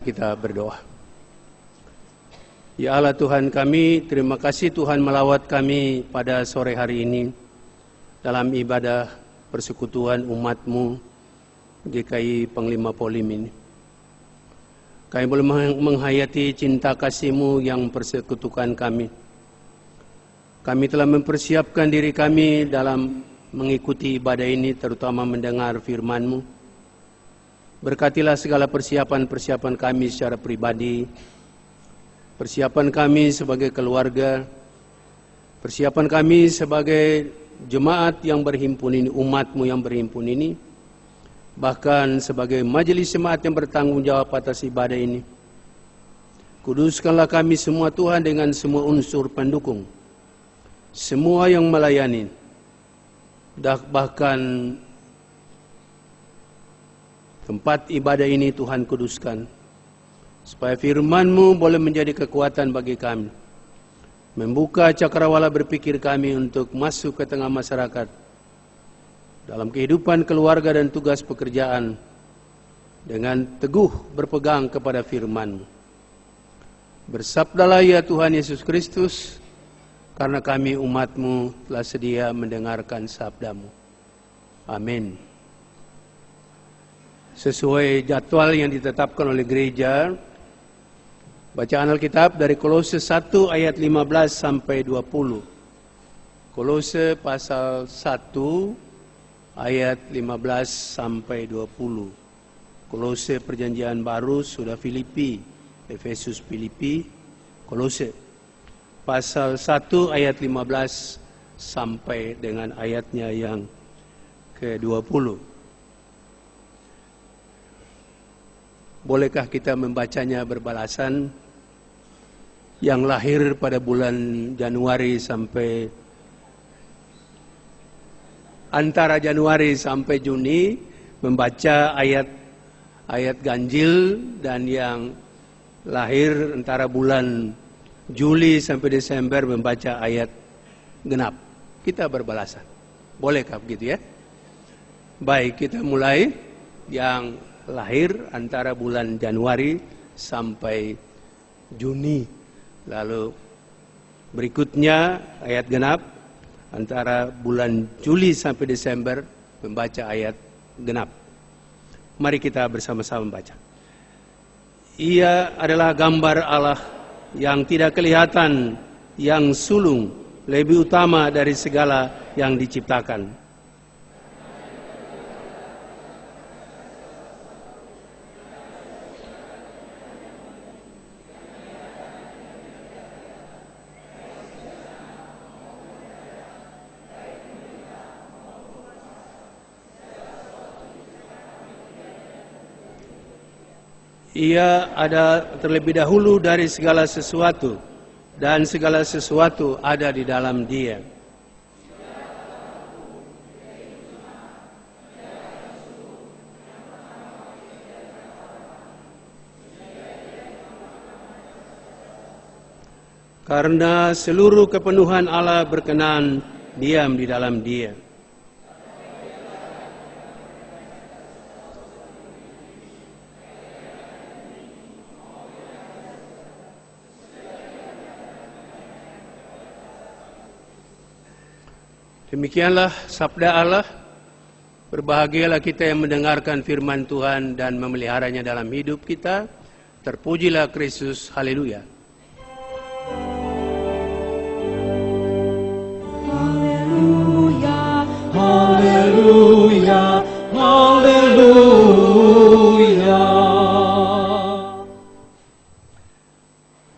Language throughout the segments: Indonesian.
Kita berdoa. Ya Allah Tuhan kami, terima kasih Tuhan melawat kami pada sore hari ini dalam ibadah persekutuan umat-Mu GKI Panglima Polim ini. Kami boleh menghayati cinta kasih-Mu yang persekutukan kami. Kami telah mempersiapkan diri kami dalam mengikuti ibadah ini, terutama mendengar firman-Mu. Berkatilah segala persiapan-persiapan kami secara pribadi, persiapan kami sebagai keluarga, persiapan kami sebagai jemaat yang berhimpun ini, umat-Mu yang berhimpun ini, bahkan sebagai majelis jemaat yang bertanggung jawab atas ibadah ini. Kuduskanlah kami semua Tuhan dengan semua unsur pendukung, semua yang melayani, bahkan tempat ibadah ini Tuhan kuduskan, supaya firman-Mu boleh menjadi kekuatan bagi kami, membuka cakrawala berpikir kami untuk masuk ke tengah masyarakat, dalam kehidupan keluarga dan tugas pekerjaan, dengan teguh berpegang kepada firman-Mu. Bersabdalah ya Tuhan Yesus Kristus, karena kami umat-Mu telah sedia mendengarkan sabda-Mu. Amin. Sesuai jadwal yang ditetapkan oleh gereja, bacaan Alkitab dari Kolose 1 ayat 15 sampai 20. Kolose pasal 1 ayat 15 sampai 20. Kolose perjanjian baru, sudah Filipi, Efesus Filipi, Kolose pasal 1 ayat 15 sampai dengan ayatnya yang ke-20. Bolehkah kita membacanya berbalasan? Yang lahir pada bulan Januari sampai antara Januari sampai Juni membaca ayat ganjil, dan yang lahir antara bulan Juli sampai Desember membaca ayat genap. Kita berbalasan. Bolehkah begitu ya? Baik, kita mulai yang lahir antara bulan Januari sampai Juni. Lalu berikutnya ayat genap antara bulan Juli sampai Desember membaca ayat genap. Mari kita bersama-sama membaca. Ia adalah gambar Allah yang tidak kelihatan, yang sulung, lebih utama dari segala yang diciptakan. Ia ada terlebih dahulu dari segala sesuatu, dan segala sesuatu ada di dalam Dia. Karena seluruh kepenuhan Allah berkenan diam di dalam Dia. Demikianlah sabda Allah. Berbahagialah kita yang mendengarkan firman Tuhan dan memeliharanya dalam hidup kita. Terpujilah Kristus. Haleluya. Haleluya, haleluya, haleluya.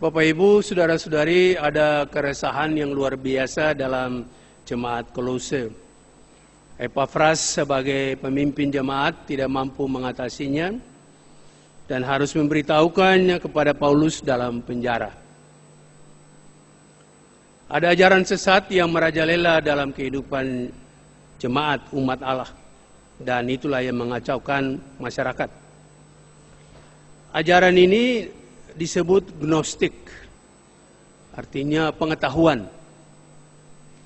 Bapak Ibu, saudara-saudari, ada keresahan yang luar biasa dalam jemaat Kolose. Epafras sebagai pemimpin jemaat tidak mampu mengatasinya dan harus memberitahukannya kepada Paulus dalam penjara. Ada ajaran sesat yang merajalela dalam kehidupan jemaat umat Allah, dan itulah yang mengacaukan masyarakat. Ajaran ini disebut gnostik, artinya pengetahuan.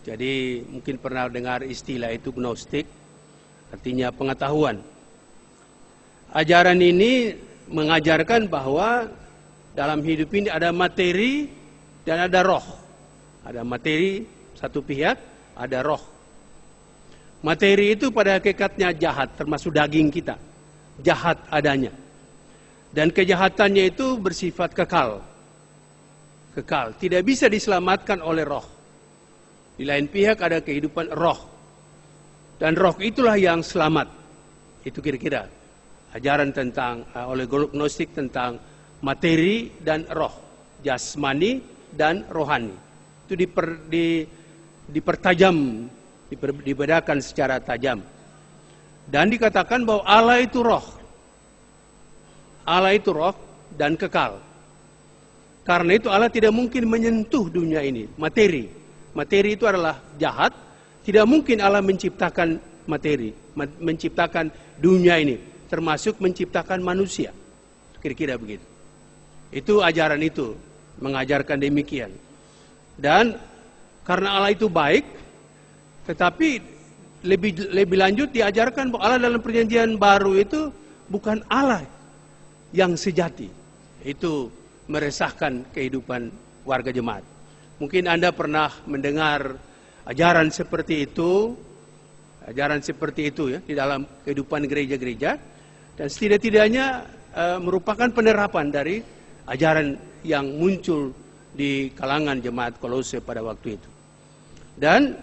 Jadi mungkin pernah dengar istilah itu gnostik, artinya pengetahuan. Ajaran ini mengajarkan bahwa dalam hidup ini ada materi dan ada roh. Ada materi satu pihak, ada roh. Materi itu pada hakikatnya jahat, termasuk daging kita. Jahat adanya. Dan kejahatannya itu bersifat kekal. Kekal, tidak bisa diselamatkan oleh roh. Di lain pihak ada kehidupan roh. Dan roh itulah yang selamat. Itu kira-kira ajaran tentang oleh Gnostik tentang materi dan roh, jasmani dan rohani. Itu dipertajam, dibedakan secara tajam. Dan dikatakan bahwa Allah itu roh. Allah itu roh dan kekal. Karena itu Allah tidak mungkin menyentuh dunia ini, materi. Materi itu adalah jahat, tidak mungkin Allah menciptakan materi, menciptakan dunia ini, termasuk menciptakan manusia. Kira-kira begitu. Itu ajaran itu, mengajarkan demikian. Dan karena Allah itu baik, tetapi lebih lanjut diajarkan bahwa Allah dalam perjanjian baru itu bukan Allah yang sejati. Itu meresahkan kehidupan warga jemaat. Mungkin Anda pernah mendengar ajaran seperti itu ya di dalam kehidupan gereja-gereja, dan setidak-tidaknya merupakan penerapan dari ajaran yang muncul di kalangan jemaat Kolose pada waktu itu, dan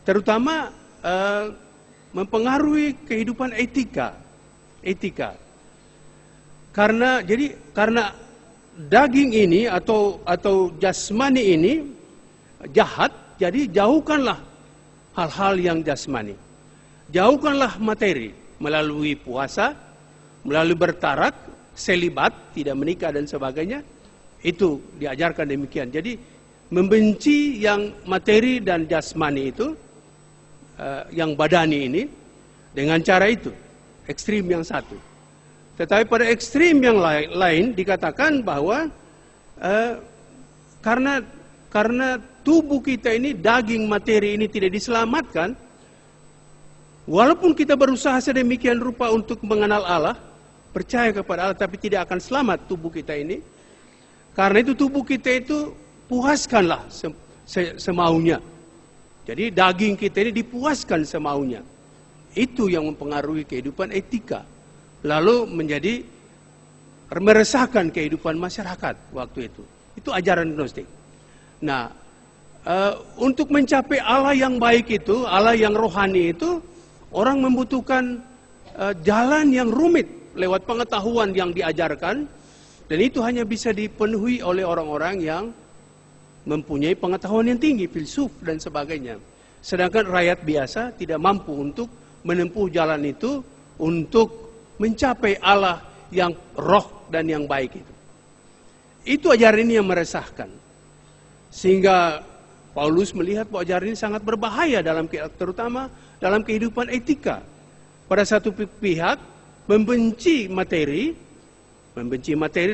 terutama mempengaruhi kehidupan etika. Karena daging ini atau jasmani ini jahat, jadi jauhkanlah hal-hal yang jasmani. Jauhkanlah materi melalui puasa, melalui bertarak, selibat, tidak menikah dan sebagainya. Itu diajarkan demikian. Jadi membenci yang materi dan jasmani itu, yang badani ini, dengan cara itu, ekstrim yang satu. Tetapi pada ekstrim yang lain dikatakan bahwa karena tubuh kita ini, daging materi ini tidak diselamatkan, walaupun kita berusaha sedemikian rupa untuk mengenal Allah, percaya kepada Allah, tapi tidak akan selamat tubuh kita ini. Karena itu tubuh kita itu puaskanlah semaunya. Jadi daging kita ini dipuaskan semaunya. Itu yang mempengaruhi kehidupan etika. Lalu menjadi meresahkan kehidupan masyarakat waktu itu. Itu ajaran Gnostik. Nah, untuk mencapai Allah yang baik itu, Allah yang rohani itu, orang membutuhkan jalan yang rumit lewat pengetahuan yang diajarkan, dan itu hanya bisa dipenuhi oleh orang-orang yang mempunyai pengetahuan yang tinggi, filsuf dan sebagainya. Sedangkan rakyat biasa tidak mampu untuk menempuh jalan itu untuk mencapai Allah yang roh dan yang baik itu. Itu ajaran ini yang meresahkan. Sehingga Paulus melihat bahwa ajaran ini sangat berbahaya terutama dalam kehidupan etika. Pada satu pihak membenci materi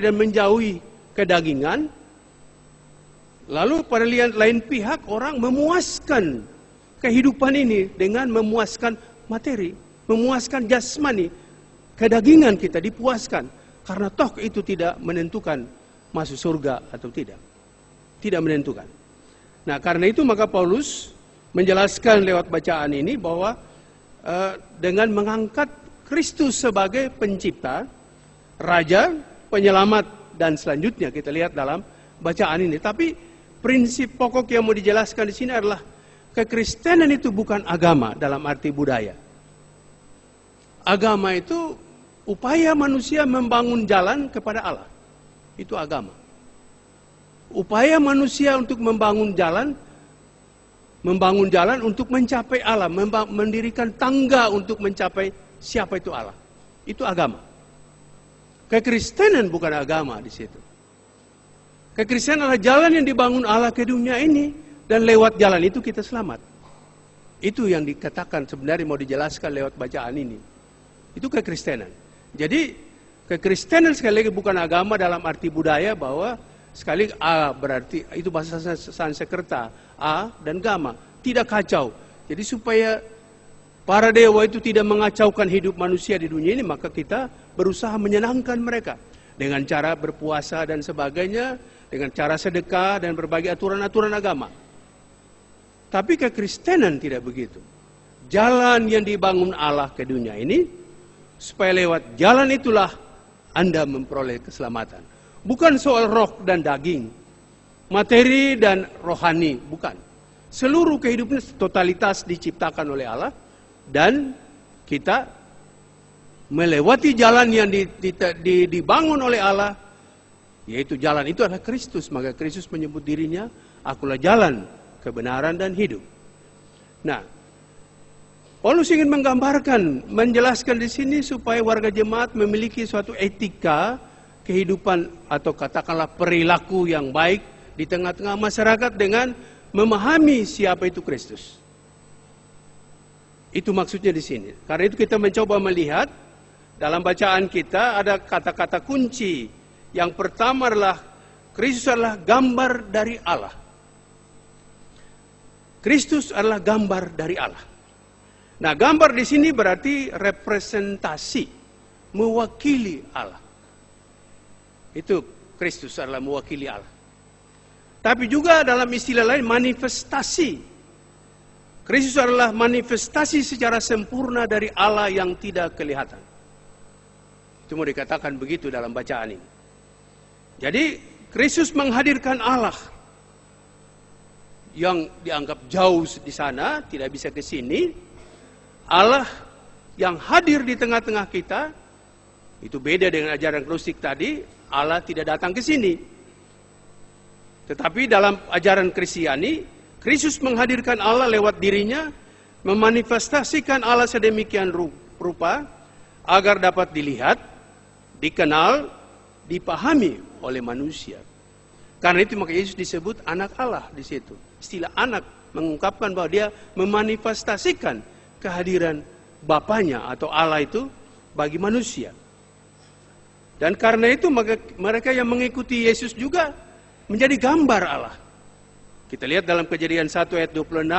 dan menjauhi kedagingan. Lalu pada lain pihak orang memuaskan kehidupan ini dengan memuaskan materi, memuaskan jasmani. Kedagingan kita dipuaskan karena toh itu tidak menentukan masuk surga atau tidak. Tidak menentukan. Nah, karena itu maka Paulus menjelaskan lewat bacaan ini bahwa dengan mengangkat Kristus sebagai pencipta, raja, penyelamat dan selanjutnya kita lihat dalam bacaan ini. Tapi prinsip pokok yang mau dijelaskan di sini adalah kekristenan itu bukan agama dalam arti budaya. Agama itu upaya manusia membangun jalan kepada Allah. Itu agama. Upaya manusia untuk membangun jalan untuk mencapai Allah, mendirikan tangga untuk mencapai siapa itu Allah. Itu agama. Kekristenan bukan agama di situ. Kekristenan adalah jalan yang dibangun Allah ke dunia ini, dan lewat jalan itu kita selamat. Itu yang dikatakan sebenarnya mau dijelaskan lewat bacaan ini. Itu kekristenan. Jadi kekristenan sekali lagi bukan agama dalam arti budaya, bahwa sekali A berarti itu bahasa Sanskerta, A dan gamma, tidak kacau. Jadi supaya para dewa itu tidak mengacaukan hidup manusia di dunia ini, maka kita berusaha menyenangkan mereka dengan cara berpuasa dan sebagainya, dengan cara sedekah dan berbagai aturan-aturan agama. Tapi kekristenan tidak begitu. Jalan yang dibangun Allah ke dunia ini, supaya lewat jalan itulah Anda memperoleh keselamatan. Bukan soal roh dan daging, materi dan rohani, bukan. Seluruh kehidupan totalitas diciptakan oleh Allah, dan kita melewati jalan yang dibangun oleh Allah, yaitu jalan itu adalah Kristus. Maka Kristus menyebut dirinya, akulah jalan, kebenaran dan hidup. Nah, Paulus ingin menggambarkan, menjelaskan di sini supaya warga jemaat memiliki suatu etika kehidupan atau katakanlah perilaku yang baik di tengah-tengah masyarakat dengan memahami siapa itu Kristus. Itu maksudnya di sini. Karena itu kita mencoba melihat dalam bacaan kita ada kata-kata kunci. Yang pertama adalah Kristus adalah gambar dari Allah. Kristus adalah gambar dari Allah. Nah, gambar di sini berarti representasi, mewakili Allah. Itu Kristus adalah mewakili Allah. Tapi juga dalam istilah lain manifestasi. Kristus adalah manifestasi secara sempurna dari Allah yang tidak kelihatan. Itu mau dikatakan begitu dalam bacaan ini. Jadi Kristus menghadirkan Allah yang dianggap jauh di sana, tidak bisa ke sini. Allah yang hadir di tengah-tengah kita, itu beda dengan ajaran gnostik tadi, Allah tidak datang ke sini. Tetapi dalam ajaran Kristiani, Kristus menghadirkan Allah lewat dirinya, memanifestasikan Allah sedemikian rupa, agar dapat dilihat, dikenal, dipahami oleh manusia. Karena itu maka Yesus disebut anak Allah di situ. Istilah anak mengungkapkan bahwa dia memanifestasikan kehadiran Bapanya atau Allah itu bagi manusia. Dan karena itu maka mereka yang mengikuti Yesus juga menjadi gambar Allah. Kita lihat dalam Kejadian 1 ayat 26,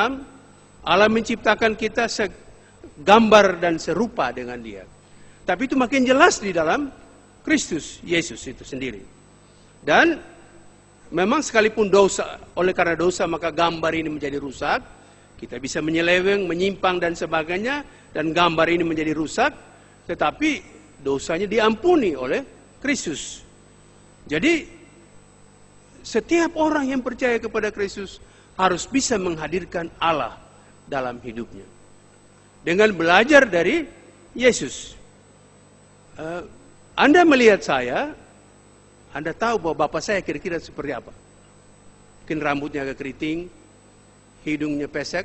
Allah menciptakan kita segambar dan serupa dengan Dia. Tapi itu makin jelas di dalam Kristus, Yesus itu sendiri. Dan memang sekalipun dosa, oleh karena dosa maka gambar ini menjadi rusak. Kita bisa menyeleweng, menyimpang dan sebagainya, dan gambar ini menjadi rusak. Tetapi dosanya diampuni oleh Kristus. Jadi setiap orang yang percaya kepada Kristus harus bisa menghadirkan Allah dalam hidupnya. Dengan belajar dari Yesus. Anda melihat saya, Anda tahu bahwa Bapak saya kira-kira seperti apa. Mungkin rambutnya agak keriting, hidungnya pesek,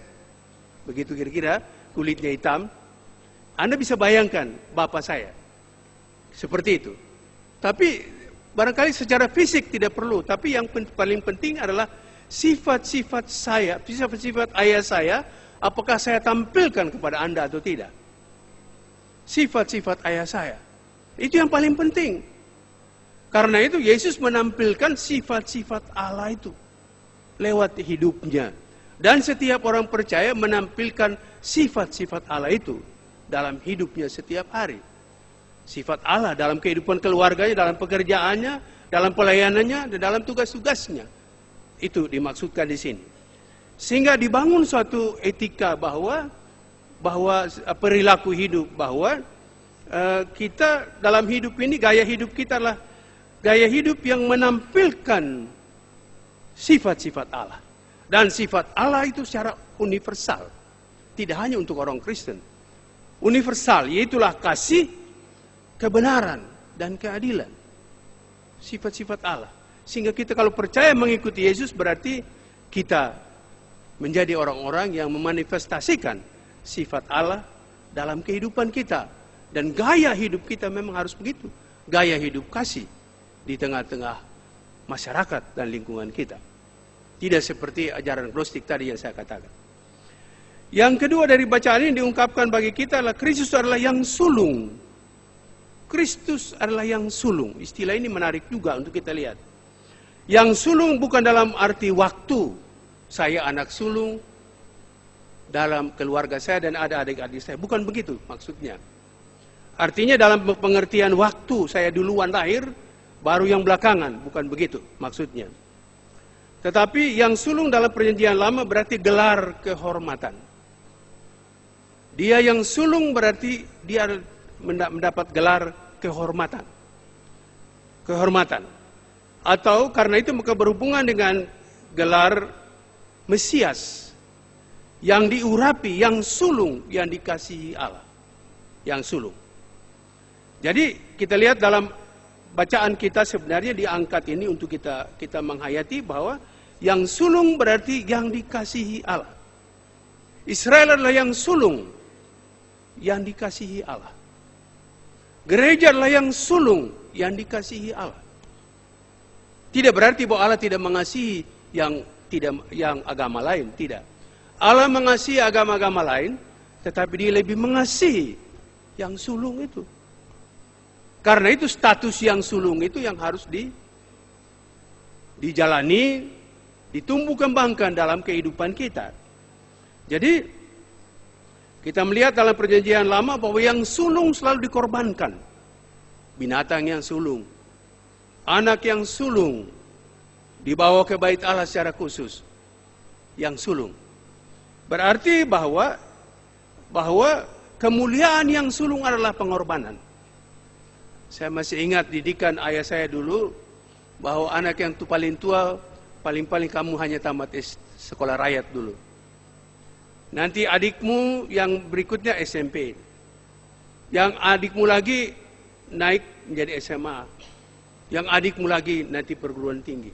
begitu kira-kira, kulitnya hitam. Anda bisa bayangkan Bapak saya. Seperti itu. Tapi barangkali secara fisik tidak perlu, tapi yang paling penting adalah sifat-sifat saya, sifat-sifat ayah saya, apakah saya tampilkan kepada Anda atau tidak. Sifat-sifat ayah saya. Itu yang paling penting. Karena itu Yesus menampilkan sifat-sifat Allah itu lewat hidupnya. Dan setiap orang percaya menampilkan sifat-sifat Allah itu dalam hidupnya setiap hari. Sifat Allah dalam kehidupan keluarganya, dalam pekerjaannya, dalam pelayanannya, dan dalam tugas-tugasnya. Itu dimaksudkan di sini. Sehingga dibangun suatu etika bahwa perilaku hidup, bahwa kita dalam hidup ini, gaya hidup kita adalah gaya hidup yang menampilkan sifat-sifat Allah. Dan sifat Allah itu secara universal. Tidak hanya untuk orang Kristen. Universal, yaitulah kasih, kebenaran dan keadilan. Sifat-sifat Allah. Sehingga kita kalau percaya mengikuti Yesus berarti kita menjadi orang-orang yang memanifestasikan sifat Allah dalam kehidupan kita. Dan gaya hidup kita memang harus begitu. Gaya hidup kasih di tengah-tengah masyarakat dan lingkungan kita. Tidak seperti ajaran gnostik tadi yang saya katakan. Yang kedua dari bacaan ini diungkapkan bagi kita adalah Kristus adalah yang sulung. Kristus adalah yang sulung. Istilah ini menarik juga untuk kita lihat. Yang sulung bukan dalam arti waktu. Saya anak sulung, dalam keluarga saya dan ada adik-adik saya. Bukan begitu maksudnya. Artinya dalam pengertian waktu saya duluan lahir, baru yang belakangan. Bukan begitu maksudnya. Tetapi yang sulung dalam perjanjian lama berarti gelar kehormatan. Dia yang sulung berarti dia mendapat gelar kehormatan. Kehormatan. Atau karena itu maka berhubungan dengan gelar Mesias. Yang diurapi, yang sulung, yang dikasihi Allah. Yang sulung. Jadi kita lihat dalam bacaan kita sebenarnya diangkat ini untuk kita menghayati bahwa yang sulung berarti yang dikasihi Allah. Israel adalah yang sulung, yang dikasihi Allah. Gereja adalah yang sulung, yang dikasihi Allah. Tidak berarti bahwa Allah tidak mengasihi yang agama lain, tidak. Allah mengasihi agama-agama lain, tetapi dia lebih mengasihi yang sulung itu. Karena itu status yang sulung itu yang harus dijalani, ditumbuh kembangkan dalam kehidupan kita. Jadi kita melihat dalam perjanjian lama bahwa yang sulung selalu dikorbankan. Binatang yang sulung, anak yang sulung, dibawa ke bait Allah secara khusus. Yang sulung. Berarti bahwa kemuliaan yang sulung adalah pengorbanan. Saya masih ingat didikan ayah saya dulu, bahwa anak yang paling tua, paling-paling kamu hanya tamat sekolah rakyat dulu. Nanti adikmu yang berikutnya SMP. Yang adikmu lagi naik menjadi SMA. Yang adikmu lagi nanti perguruan tinggi.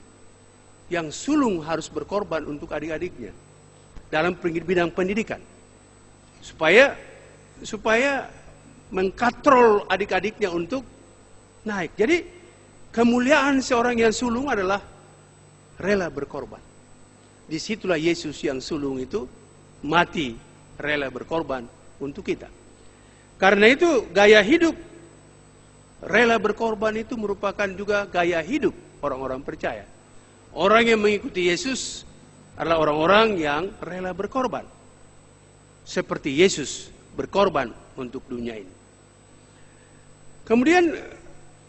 Yang sulung harus berkorban untuk adik-adiknya dalam bidang pendidikan. Supaya mengkatrol adik-adiknya untuk naik. Jadi kemuliaan seorang yang sulung adalah rela berkorban. Disitulah Yesus yang sulung itu mati, rela berkorban untuk kita. Karena itu gaya hidup rela berkorban itu merupakan juga gaya hidup orang-orang percaya. Orang yang mengikuti Yesus adalah orang-orang yang rela berkorban. Seperti Yesus berkorban untuk dunia ini. Kemudian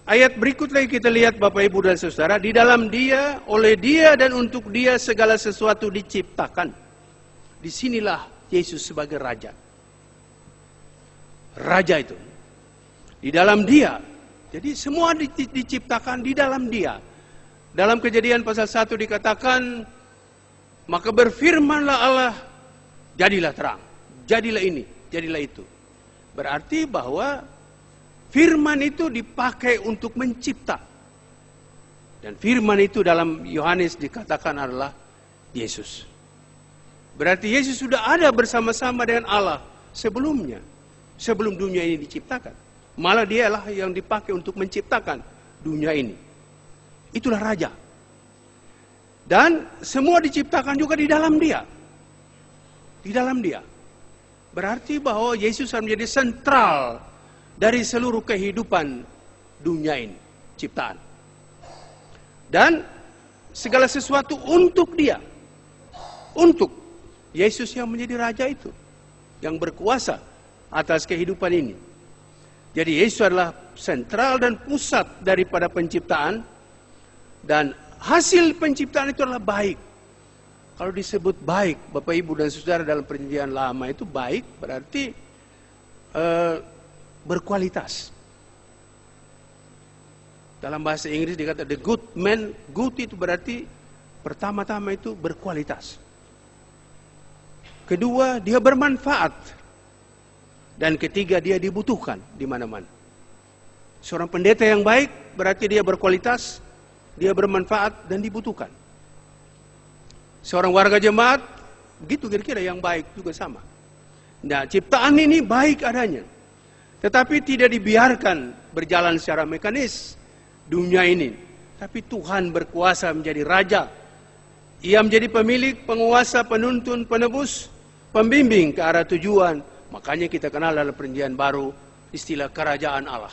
ayat berikut lagi kita lihat Bapak Ibu dan Saudara, di dalam Dia, oleh Dia dan untuk Dia segala sesuatu diciptakan. Disinilah Yesus sebagai Raja. Raja itu di dalam Dia. Jadi semua diciptakan di dalam Dia. Dalam Kejadian pasal 1 dikatakan, maka berfirmanlah Allah, jadilah terang, jadilah ini, jadilah itu. Berarti bahwa firman itu dipakai untuk mencipta. Dan firman itu dalam Yohanes dikatakan adalah Yesus. Berarti Yesus sudah ada bersama-sama dengan Allah sebelumnya. Sebelum dunia ini diciptakan. Malah dialah yang dipakai untuk menciptakan dunia ini. Itulah Raja. Dan semua diciptakan juga di dalam Dia. Di dalam Dia. Berarti bahwa Yesus akan menjadi sentral dari seluruh kehidupan dunia ini, ciptaan. Dan segala sesuatu untuk Dia. Untuk Yesus yang menjadi Raja itu. Yang berkuasa atas kehidupan ini. Jadi Yesus adalah sentral dan pusat daripada penciptaan. Dan hasil penciptaan itu adalah baik. Kalau disebut baik, Bapak Ibu dan Saudara dalam perjanjian lama itu baik berarti berkualitas. Dalam bahasa Inggris dikata the good man, good itu berarti pertama-tama itu berkualitas. Kedua, dia bermanfaat. Dan ketiga, dia dibutuhkan di mana-mana. Seorang pendeta yang baik berarti dia berkualitas, dia bermanfaat dan dibutuhkan. Seorang warga jemaat, begitu kira-kira yang baik juga sama. Nah, ciptaan ini baik adanya. Tetapi tidak dibiarkan berjalan secara mekanis dunia ini. Tapi Tuhan berkuasa menjadi Raja. Ia menjadi pemilik, penguasa, penuntun, penebus, pembimbing ke arah tujuan. Makanya kita kenal dalam perjanjian baru istilah kerajaan Allah.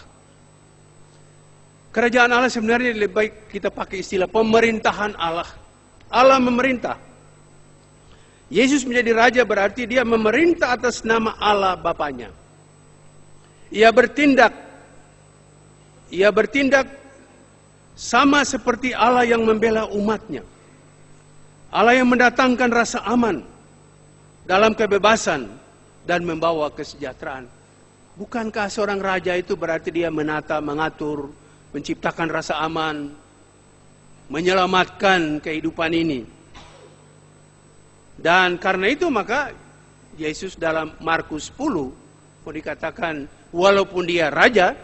Kerajaan Allah sebenarnya lebih baik kita pakai istilah pemerintahan Allah. Allah memerintah. Yesus menjadi raja berarti dia memerintah atas nama Allah Bapanya. Ia bertindak sama seperti Allah yang membela umatnya. Allah yang mendatangkan rasa aman dalam kebebasan dan membawa kesejahteraan. Bukankah seorang raja itu berarti dia menata, mengatur, menciptakan rasa aman, menyelamatkan kehidupan ini. Dan karena itu maka Yesus dalam Markus 10 mau dikatakan walaupun dia raja,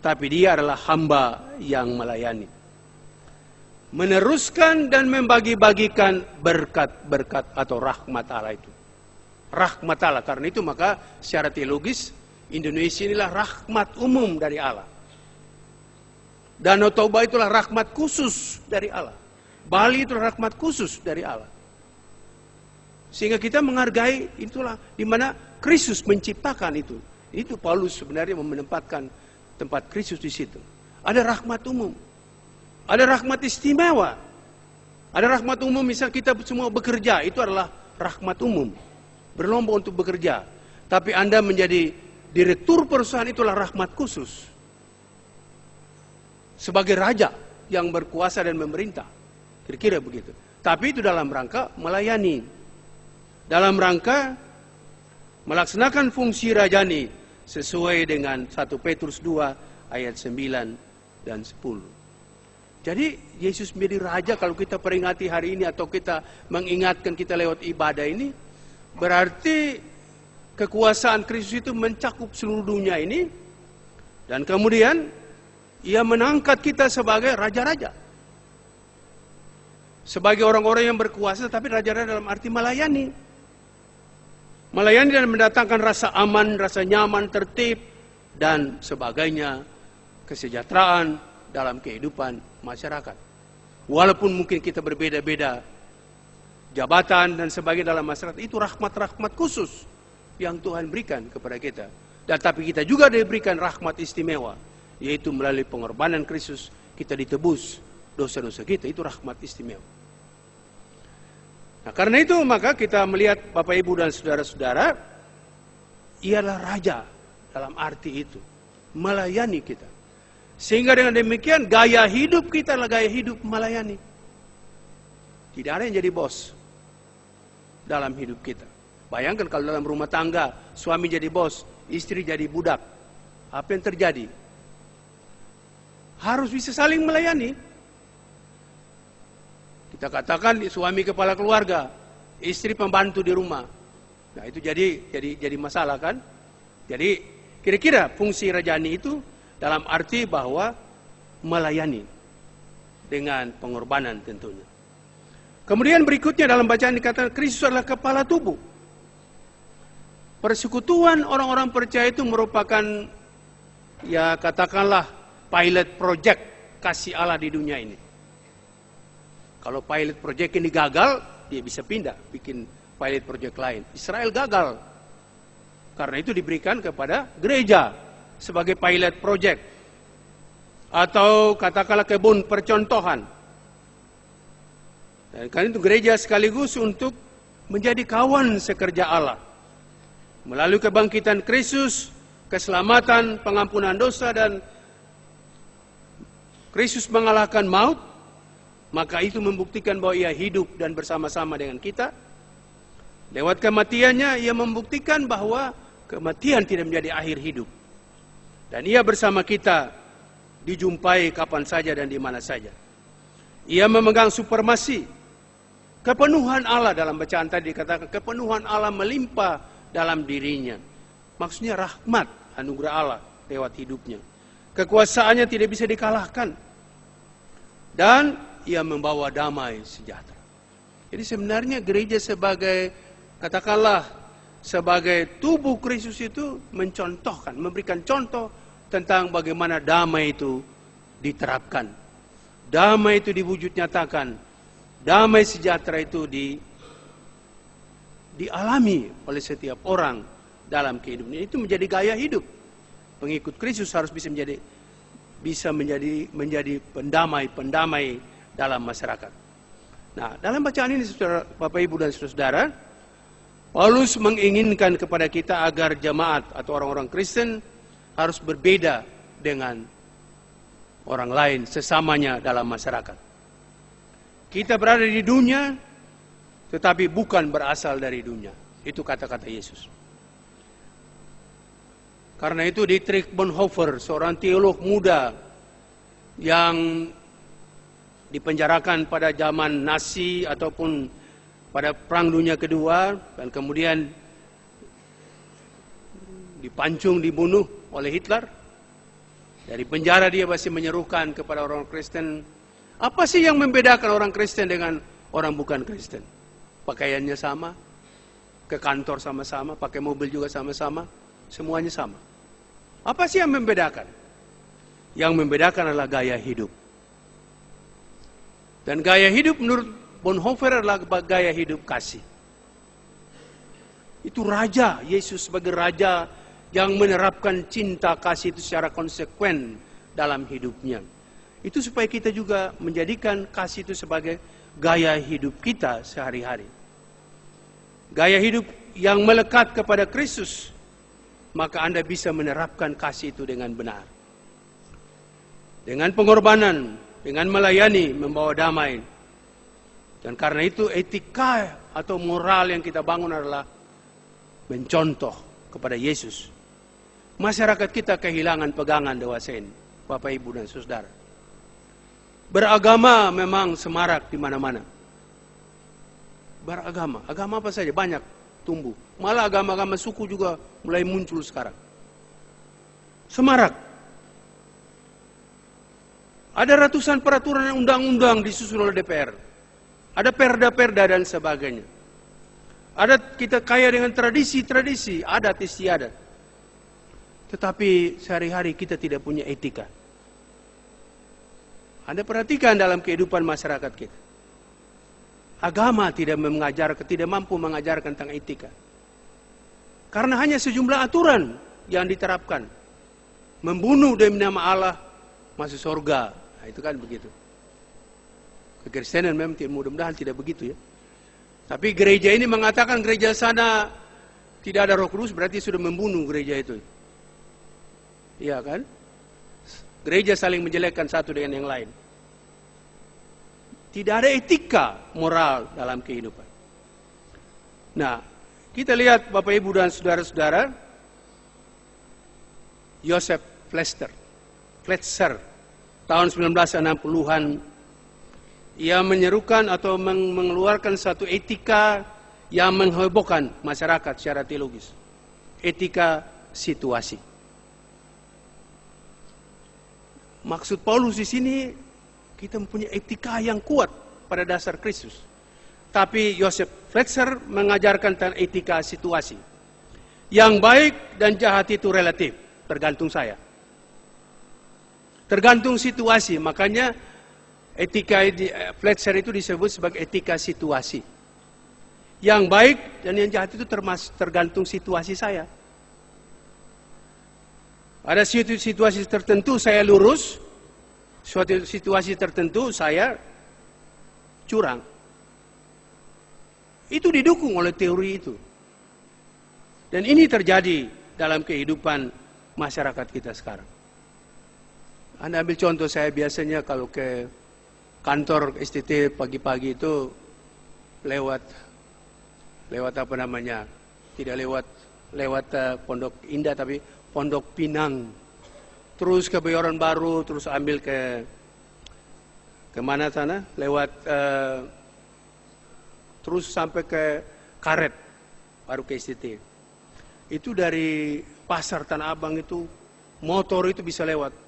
tapi dia adalah hamba yang melayani. Meneruskan dan membagi-bagikan berkat-berkat atau rahmat Allah itu. Rahmat Allah, karena itu maka secara teologis Indonesia inilah rahmat umum dari Allah. Danau Toba itulah rahmat khusus dari Allah. Bali itulah rahmat khusus dari Allah. Sehingga kita menghargai itulah di mana Kristus menciptakan itu. Itu Paulus sebenarnya menempatkan tempat Kristus di situ. Ada rahmat umum. Ada rahmat istimewa. Ada rahmat umum misal kita semua bekerja, itu adalah rahmat umum. Berlomba untuk bekerja. Tapi Anda menjadi direktur perusahaan itulah rahmat khusus. Sebagai raja yang berkuasa dan memerintah. Kira-kira begitu. Tapi itu dalam rangka melayani. Dalam rangka melaksanakan fungsi rajani sesuai dengan 1 Petrus 2 ayat 9 dan 10. Jadi Yesus menjadi raja kalau kita peringati hari ini atau kita mengingatkan kita lewat ibadah ini, berarti kekuasaan Kristus itu mencakup seluruh dunia ini, dan kemudian Ia mengangkat kita sebagai raja-raja. Sebagai orang-orang yang berkuasa, tapi raja-raja dalam arti melayani. Melayani dan mendatangkan rasa aman, rasa nyaman, tertib, dan sebagainya, kesejahteraan dalam kehidupan masyarakat. Walaupun mungkin kita berbeda-beda jabatan dan sebagainya dalam masyarakat, itu rahmat-rahmat khusus yang Tuhan berikan kepada kita. Dan tapi kita juga diberikan rahmat istimewa, yaitu melalui pengorbanan Kristus kita ditebus dosa-dosa kita. Itu rahmat istimewa. Nah, karena itu maka kita melihat Bapak Ibu dan saudara-saudara, ialah raja dalam arti itu, melayani kita. Sehingga dengan demikian gaya hidup kita adalah gaya hidup melayani. Tidak ada yang jadi bos dalam hidup kita. Bayangkan kalau dalam rumah tangga suami jadi bos, istri jadi budak. Apa yang terjadi? Harus bisa saling melayani. Kita katakan suami kepala keluarga, istri pembantu di rumah. Nah, itu jadi masalah kan? Jadi kira-kira fungsi rajani itu dalam arti bahwa melayani dengan pengorbanan tentunya. Kemudian berikutnya dalam bacaan dikatakan Kristus adalah kepala tubuh. Persekutuan orang-orang percaya itu merupakan, ya katakanlah, pilot project kasih Allah di dunia ini. Kalau pilot project ini gagal, dia bisa pindah, bikin pilot project lain. Israel gagal. Karena itu diberikan kepada gereja sebagai pilot project. Atau katakanlah kebun percontohan. Dan karena itu gereja sekaligus untuk menjadi kawan sekerja Allah. Melalui kebangkitan Kristus, keselamatan, pengampunan dosa, dan Kristus mengalahkan maut, maka itu membuktikan bahwa Ia hidup dan bersama-sama dengan kita. Lewat kematiannya, Ia membuktikan bahwa kematian tidak menjadi akhir hidup. Dan Ia bersama kita dijumpai kapan saja dan di mana saja. Ia memegang supremasi, kepenuhan Allah. Dalam bacaan tadi dikatakan kepenuhan Allah melimpah dalam dirinya. Maksudnya rahmat, anugerah Allah lewat hidupnya. Kekuasaannya tidak bisa dikalahkan. Dan Ia membawa damai sejahtera. Jadi sebenarnya gereja sebagai, katakanlah, sebagai tubuh Kristus itu mencontohkan, memberikan contoh tentang bagaimana damai itu diterapkan. Damai itu diwujud nyatakan. Damai sejahtera itu dialami oleh setiap orang dalam kehidupannya. Itu menjadi gaya hidup. Pengikut Kristus harus bisa menjadi pendamai dalam masyarakat. Nah, dalam bacaan ini, saudara, Bapak Ibu dan saudara, Paulus menginginkan kepada kita agar jemaat atau orang-orang Kristen harus berbeda dengan orang lain sesamanya dalam masyarakat. Kita berada di dunia, tetapi bukan berasal dari dunia. Itu kata-kata Yesus. Karena itu Dietrich Bonhoeffer, seorang teolog muda yang dipenjarakan pada zaman Nazi ataupun pada Perang Dunia Kedua, dan kemudian dipancung, dibunuh oleh Hitler. Dari penjara dia masih menyerukan kepada orang Kristen, apa sih yang membedakan orang Kristen dengan orang bukan Kristen? Pakaiannya sama, ke kantor sama-sama, pakai mobil juga sama-sama, semuanya sama. Apa sih yang membedakan? Yang membedakan adalah gaya hidup. Dan gaya hidup menurut Bonhoeffer adalah gaya hidup kasih. Itu raja, Yesus sebagai raja yang menerapkan cinta kasih itu secara konsekuen dalam hidupnya. Itu supaya kita juga menjadikan kasih itu sebagai gaya hidup kita sehari-hari. Gaya hidup yang melekat kepada Kristus, maka Anda bisa menerapkan kasih itu dengan benar. Dengan pengorbanan, dengan melayani, membawa damai. Dan karena itu etika atau moral yang kita bangun adalah mencontoh kepada Yesus. Masyarakat kita kehilangan pegangan dewasa ini, Bapak Ibu dan Saudara. Beragama memang semarak di mana-mana. Beragama, agama apa saja banyak tumbuh. Malah agama-agama suku juga mulai muncul sekarang. Semarak. Ada ratusan peraturan undang-undang disusun oleh DPR. Ada perda-perda dan sebagainya. Kita kaya dengan tradisi-tradisi, adat istiadat. Tetapi sehari-hari kita tidak punya etika. Anda perhatikan dalam kehidupan masyarakat kita. Agama tidak mampu mengajarkan tentang etika. Karena hanya sejumlah aturan yang diterapkan. Membunuh demi nama Allah, masuk surga. Nah, itu kan begitu. Kekristenan memang mudah-mudahan tidak begitu ya. Tapi gereja ini mengatakan gereja sana tidak ada Roh Kudus, berarti sudah membunuh gereja itu. Iya kan? Gereja saling menjelekkan satu dengan yang lain. Tidak ada etika moral dalam kehidupan. Nah, kita lihat Bapak Ibu dan saudara-saudara, Joseph Fletcher, tahun 1960-an, ia menyerukan atau mengeluarkan satu etika yang menghebohkan masyarakat secara teologis. Etika situasi. Maksud Paulus di sini, kita mempunyai etika yang kuat pada dasar Kristus. Tapi Joseph Fletcher mengajarkan tentang etika situasi. Yang baik dan jahat itu relatif, tergantung saya. Tergantung situasi, makanya etika Fletcher itu disebut sebagai etika situasi. Yang baik dan yang jahat itu tergantung situasi saya. Ada situasi tertentu saya lurus, suatu situasi tertentu saya curang. Itu didukung oleh teori itu. Dan ini terjadi dalam kehidupan masyarakat kita sekarang. Anda ambil contoh, saya biasanya kalau ke kantor STT pagi-pagi itu lewat apa namanya? Tidak lewat Pondok Indah, tapi Pondok Pinang. Terus ke Bayoran Baru, terus ambil ke mana sana? Lewat terus sampai ke Karet, baru ke STT. Itu dari Pasar Tanah Abang itu motor itu bisa lewat.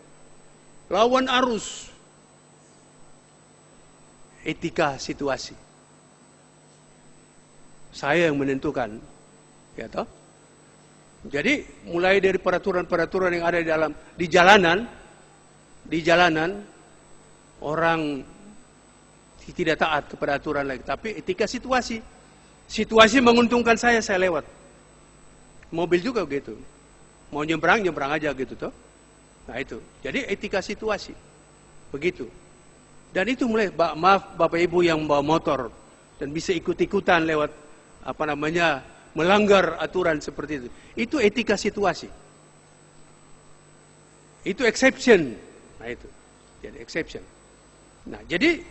Lawan arus. Etika situasi. Saya yang menentukan, ya toh? Jadi mulai dari peraturan-peraturan yang ada di jalanan orang tidak taat kepada aturan lagi. Tapi etika situasi. Situasi menguntungkan saya lewat. Mobil juga begitu. Mau nyebrang aja gitu toh. Nah itu. Jadi etika situasi. Begitu. Dan itu mulai, maaf Bapak Ibu yang membawa motor dan bisa ikut-ikutan lewat melanggar aturan seperti itu. Itu etika situasi. Itu exception. Nah itu, jadi exception. Nah jadi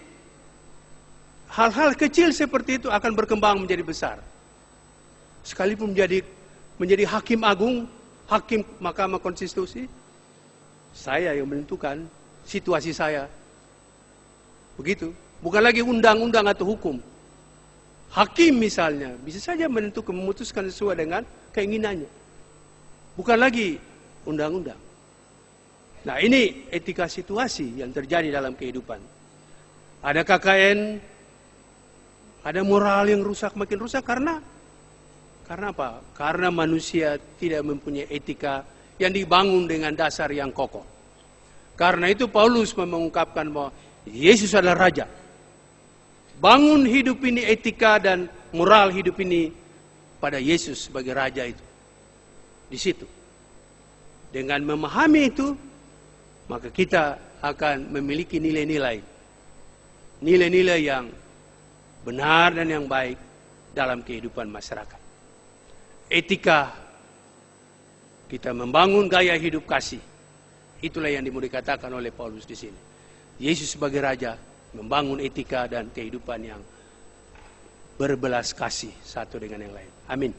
hal-hal kecil seperti itu akan berkembang menjadi besar. Sekalipun menjadi hakim agung, hakim Mahkamah Konstitusi, saya yang menentukan situasi saya. Begitu. Bukan lagi undang-undang atau hukum. Hakim misalnya, bisa saja menentukan, memutuskan sesuai dengan keinginannya. Bukan lagi undang-undang. Nah ini etika situasi yang terjadi dalam kehidupan. Ada KKN, ada moral yang rusak, makin rusak karena apa? Karena manusia tidak mempunyai etika yang dibangun dengan dasar yang kokoh. Karena itu Paulus mengungkapkan bahwa Yesus adalah Raja. Bangun hidup ini, etika dan moral hidup ini pada Yesus sebagai Raja itu. Di situ. Dengan memahami itu, maka kita akan memiliki nilai-nilai. Nilai-nilai yang benar dan yang baik dalam kehidupan masyarakat. Etika, kita membangun gaya hidup kasih. Itulah yang dikatakan oleh Paulus di sini. Yesus sebagai Raja membangun etika dan kehidupan yang berbelas kasih satu dengan yang lain. Amin.